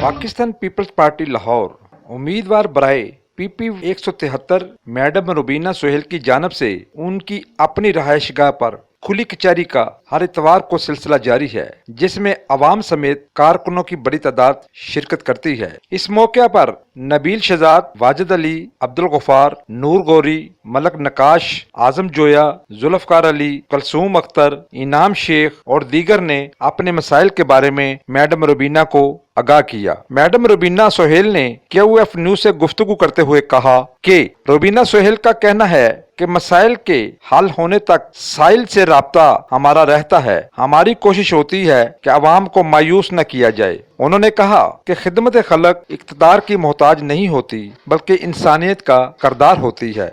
Pakistan peoples party Lahore उम्मीदवार बराए PP 173 madam Rubina Sohail की जानब से उनकी अपनी रहायशगाह पर खुली कचहरी का हर इतवार को सिलसिला जारी है, जिसमें अवाम समेत कारकुनों की बड़ी तादाद शिरकत करती है। इस मौके पर नबील शहजाद, वाजिद अली, अब्दुल गफ्फार, नूर गौरी, मलक नकाश, आजम जोया, जुल्फकार अली, कलसूम अख्तर, इनाम शेख और दीगर ने अपने मसाइल के बारे में मैडम रुबीना को आगाह किया। मैडम रुबीना सोहेल ने KUF न्यूज से गुफ्तगू करते हुए कहा कि रुबीना सोहेल का कहना है कि मसाइल के हल होने तक साइल से राब्ता हमारा रहता है। हमारी कोशिश होती है कि अवाम को मायूस न किया जाए। उन्होंने कहा कि खिदमत खलक इक़्तिदार की मोहताज नहीं होती, बल्कि इंसानियत का करदार होती है।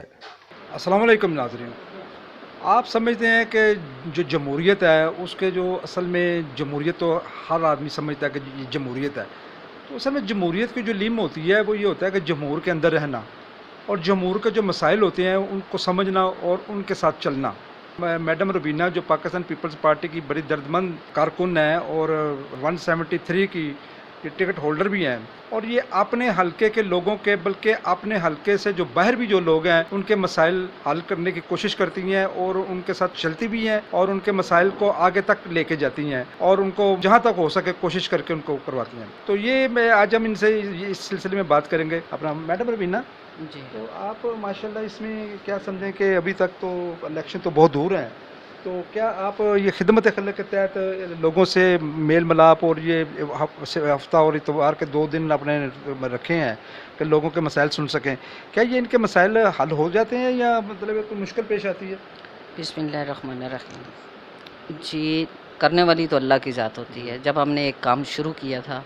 अस्सलाम वालेकुम नाज़रीन, आप समझते हैं कि जो जमहूरियत है उसके जो असल में जमहूरियत तो हर आदमी समझता है कि ये जमहूरियत है, तो असल में जमहूरियत की जो लीम होती है वो ये होता है कि जमहूर के अंदर रहना और जमहूर के जो मसाइल होते हैं उनको समझना और उनके साथ चलना। मैडम रुबीना जो पाकिस्तान पीपल्स पार्टी की बड़ी दर्दमंद कारकुन है और 173 की टिकट होल्डर भी हैं, और ये अपने हलके के लोगों के बल्कि अपने हलके से जो बाहर भी जो लोग हैं उनके मसाइल हल करने की कोशिश करती हैं और उनके साथ चलती भी हैं और उनके मसाइल को आगे तक लेके जाती हैं और उनको जहाँ तक हो सके कोशिश करके उनको करवाती हैं। तो ये मैं आज हम इनसे इस सिलसिले में बात करेंगे। अपना मैडम रुबीना जी, तो आप माशाल्लाह इसमें क्या समझें कि अभी तक तो इलेक्शन तो बहुत दूर हैं, तो क्या आप ये खिदमत खलक के तहत लोगों से मेल मिलाप और ये हफ्ता और इतवार के 2 दिन अपने रखे हैं कि लोगों के मसाइल सुन सकें, क्या ये इनके मसाइल हल हो जाते हैं या मतलब कोई मुश्किल पेश आती है? बिस्मिल्लाहिर्रहमानिर्रहीम। जी, करने वाली तो अल्लाह की ज़ात होती है। जब हमने एक काम शुरू किया था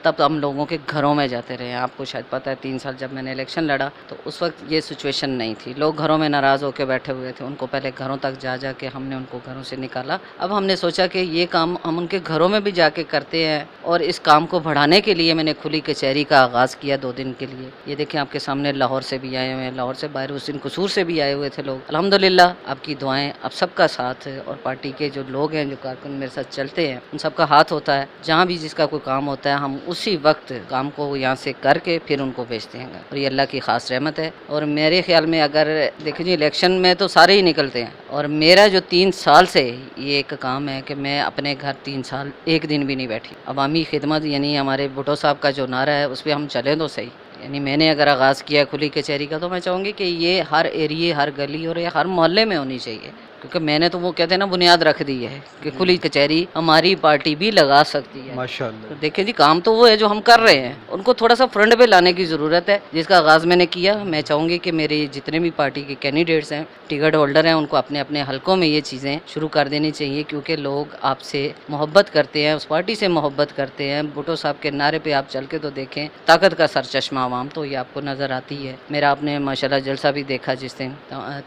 तब हम लोगों के घरों में जाते रहे। आपको शायद पता है 3 साल जब मैंने इलेक्शन लड़ा तो उस वक्त ये सिचुएशन नहीं थी। लोग घरों में नाराज़ होकर बैठे हुए थे, उनको पहले घरों तक जा जा के हमने उनको घरों से निकाला। अब हमने सोचा कि ये काम हम उनके घरों में भी जाके करते हैं और इस काम को बढ़ाने के लिए मैंने खुली कचहरी का आगाज़ किया 2 दिन के लिए। ये देखिए आपके सामने लाहौर से भी आए हुए हैं, लाहौर से बाहर उस दिन कसूर से भी आए हुए थे लोग। अल्हम्दुलिल्लाह आपकी दुआएं, आप सबका साथ है और पार्टी के जो लोग हैं जो कारकुन मेरे साथ चलते हैं उन सबका हाथ होता है। जहाँ भी जिसका कोई काम होता है हम उसी वक्त काम को यहाँ से करके फिर उनको भेजते हैं और ये अल्लाह की ख़ास रहमत है। और मेरे ख्याल में अगर देखिए जी इलेक्शन में तो सारे ही निकलते हैं और मेरा जो 3 साल से ये एक काम है कि मैं अपने घर 3 साल एक दिन भी नहीं बैठी। अवामी खिदमत यानी हमारे भुट्टो साहब का जो नारा है उस पर हम चलें तो सही। यानी मैंने अगर आगाज़ किया खुली कचहरी का तो मैं चाहूँगी कि ये हर एरिए, हर गली और ये हर मोहल्ले में होनी चाहिए, क्योंकि मैंने तो वो कहते हैं ना बुनियाद रख दी है कि खुली कचहरी हमारी पार्टी भी लगा सकती है। माशाल्लाह। तो देखिए जी काम तो वो है जो हम कर रहे हैं, उनको थोड़ा सा फ्रंट पे लाने की ज़रूरत है, जिसका आगाज़ मैंने किया। मैं चाहूँगी कि मेरे जितने भी पार्टी के कैंडिडेट्स हैं, टिकट होल्डर हैं, उनको अपने अपने हलकों में ये चीज़ें शुरू कर देनी चाहिए, क्योंकि लोग आपसे मोहब्बत करते हैं, उस पार्टी से मोहब्बत करते हैं। भुट्टो साहब के नारे पे आप चल के तो देखें, ताकत का सरचश्मा आवाम, तो ये आपको नज़र आती है। मेरा आपने माशाल्लाह जलसा भी देखा जिस दिन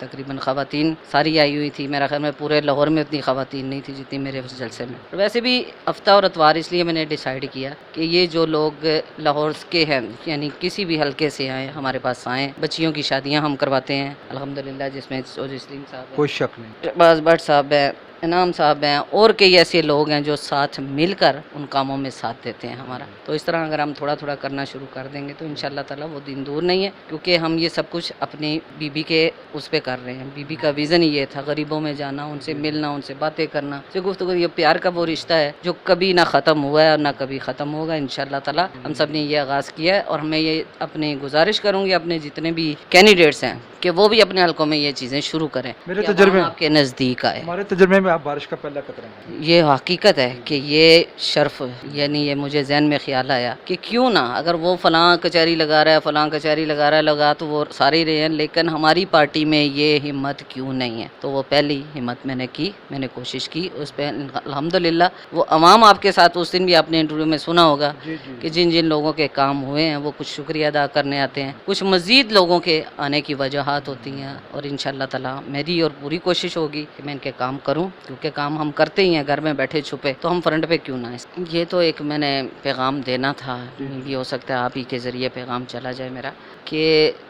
तकरीबन ख़वातीन सारी आई हुई थी। मेरा ख्याल में पूरे लाहौर में उतनी ख़वातीन नहीं थी जितनी मेरे उस जलसे में। वैसे भी हफ्ता और इतवार इसलिए मैंने डिसाइड किया कि ये जो लोग लाहौर के हैं यानी किसी भी हलके से आए हमारे पास आएँ, बच्चियों की शादियाँ हम करवाते हैं अल्हम्दुलिल्लाह, जिसमें चौधरी सलीम साहब हैं, कोई शक नहीं, शहबाज भट्ट साहब हैं, इनाम साहब हैं और कई ऐसे लोग हैं जो साथ मिलकर उन कामों में साथ देते हैं हमारा। तो इस तरह अगर हम थोड़ा थोड़ा करना शुरू कर देंगे तो इंशाअल्लाह ताला वो दिन दूर नहीं है, क्योंकि हम ये सब कुछ अपनी बीबी के उस पे कर रहे हैं। बीबी का विज़न ये था, गरीबों में जाना, उनसे मिलना, उनसे बातें करना, से गुफ्तगू। ये प्यार का वो रिश्ता है जो कभी ना ख़त्म हुआ है और ना कभी ख़त्म होगा इंशाअल्लाह ताला। हम सब ने ये आगाज़ किया है और मैं ये अपनी गुजारिश करूँगी अपने जितने भी कैंडिडेट्स हैं कि वो भी अपने हलकों में ये चीज़ें शुरू करें। मेरे तजुर्बे आपके नज़दीक आए, हमारे तजुर्बे में आप बारिश का पहला कतरा हैं। ये हकीकत है कि ये शर्फ यानी ये मुझे जहन में ख्याल आया कि क्यों ना, अगर वो फ़लाँ कचहरी लगा रहा है, फ़लाँ कचहरी लगा रहा है, लगा तो वो सारे ही रहे हैं, लेकिन हमारी पार्टी में ये हिम्मत क्यों नहीं है। तो वो पहली हिम्मत मैंने की, मैंने कोशिश की उस पर अल्हम्दुलिल्लाह। वो अवाम आपके साथ उस दिन भी आपने इंटरव्यू में सुना होगा कि जिन जिन लोगों के काम हुए हैं वो कुछ शुक्रिया अदा करने आते हैं, कुछ मज़ीद लोगों के आने की वजहात होती हैं। और इंशाअल्लाह ताला मेरी और पूरी कोशिश होगी कि मैं इनके काम करूं, क्योंकि काम हम करते ही हैं घर में बैठे छुपे, तो हम फ्रंट पे क्यों ना आए। ये तो एक मैंने पैगाम देना था, ये हो सकता है आप ही के ज़रिए पैगाम चला जाए मेरा, कि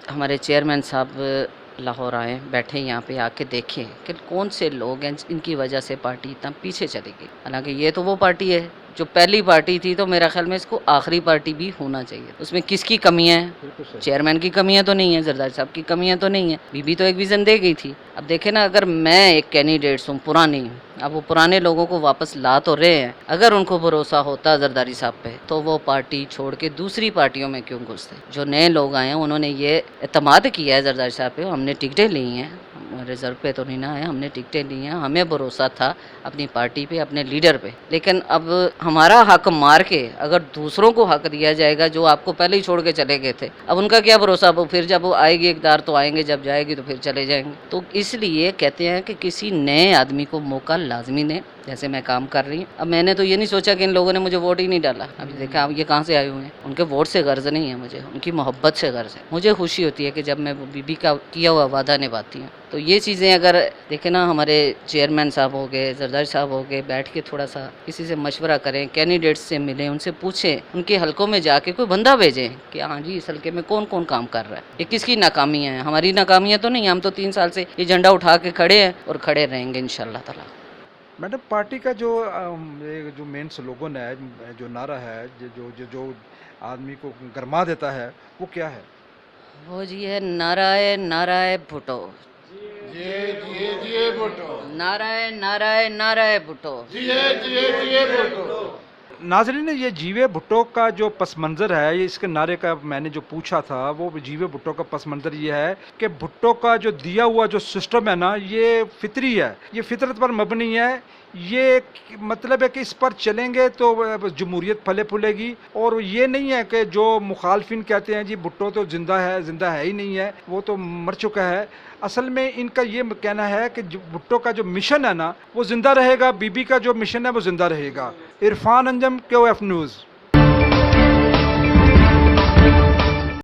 हमारे चेयरमैन साहब लाहौर आएँ, बैठे यहाँ पे आके देखें कि कौन से लोग हैं इनकी वजह से पार्टी इतना पीछे चली गई। हालांकि ये तो वो पार्टी है जो पहली पार्टी थी तो मेरा ख्याल में इसको आखिरी पार्टी भी होना चाहिए। उसमें किसकी कमियां हैं? चेयरमैन की कमियां तो नहीं है, जरदारी साहब की कमियां तो नहीं है, बीबी तो एक विजन दे गई थी। अब देखे ना, अगर मैं एक कैंडिडेट हूँ पुरानी, अब वो पुराने लोगों को वापस ला तो रहे हैं, अगर उनको भरोसा होता जरदारी साहब पे तो वो पार्टी छोड़ के दूसरी पार्टियों में क्यों घुसते? जो नए लोग आए हैं उन्होंने ये एतमाद किया है जरदारी साहब पे, हमने टिकटें ली हैं, रिजर्व पे तो नहीं ना है, हमने टिकटें ली हैं, हमें भरोसा था अपनी पार्टी पे, अपने लीडर पे। लेकिन अब हमारा हक मार के अगर दूसरों को हक दिया जाएगा जो आपको पहले ही छोड़ के चले गए थे, अब उनका क्या भरोसा? अब फिर जब वो आएगी इक़्तिदार तो आएंगे, जब जाएगी तो फिर चले जाएंगे। तो इसलिए कहते हैं कि किसी नए आदमी को मौका लाजमी दें, जैसे मैं काम कर रही हूँ। अब मैंने तो ये नहीं सोचा कि इन लोगों ने मुझे वोट ही नहीं डाला, अभी देखा अब ये कहाँ से आए हुए हैं। उनके वोट से गर्ज नहीं है मुझे, उनकी मोहब्बत से गर्ज है। मुझे खुशी होती है कि जब मैं बीबी का किया हुआ वादा निभाती हूँ। तो ये चीज़ें अगर देखें ना, हमारे चेयरमैन साहब हो गए, जरदारी साहब हो गए, बैठ के थोड़ा सा किसी से मशवरा करें, कैंडिडेट्स से मिलें, उनसे पूछें, उनके हलकों में जाके कोई बंदा भेजें कि हाँ जी इस हल्के में कौन कौन काम कर रहा है, ये किसकी नाकामियाँ हैं। हमारी नाकामियाँ तो नहीं, हम तो 3 साल से ये झंडा उठा के खड़े हैं और खड़े रहेंगे इंशाल्लाह ताला। मैडम, पार्टी का जो जो मेन स्लोगन है, जो नारा है, जो आदमी को गरमा देता है, वो क्या है? वो जी है नाराय नाराय भुटो, जिए जिए जिए भुट्टो, नाराय नाराय नाराय भुटो। जिए जिए जिए भुट्टो। नाज़रीन, ये जीवे भुट्टो का जो पस मंज़र है, ये इसके नारे का मैंने जो पूछा था, वो जीवे भुट्टो का पस मंज़र ये है कि भुट्टो का जो दिया हुआ जो सिस्टम है ना, ये फितरी है, ये फितरत पर मबनी है। ये मतलब है कि इस पर चलेंगे तो जमहूरियत फले फूलेगी। और ये नहीं है कि जो मुखालफिन कहते हैं जी भुट्टो तो ज़िंदा है ही नहीं है, वो तो मर चुका है। असल में इनका ये कहना है कि भुट्टो का जो मिशन है ना, वो ज़िंदा रहेगा, बीबी का जो मिशन है वो ज़िंदा रहेगा। Irfan Anjum, QF news.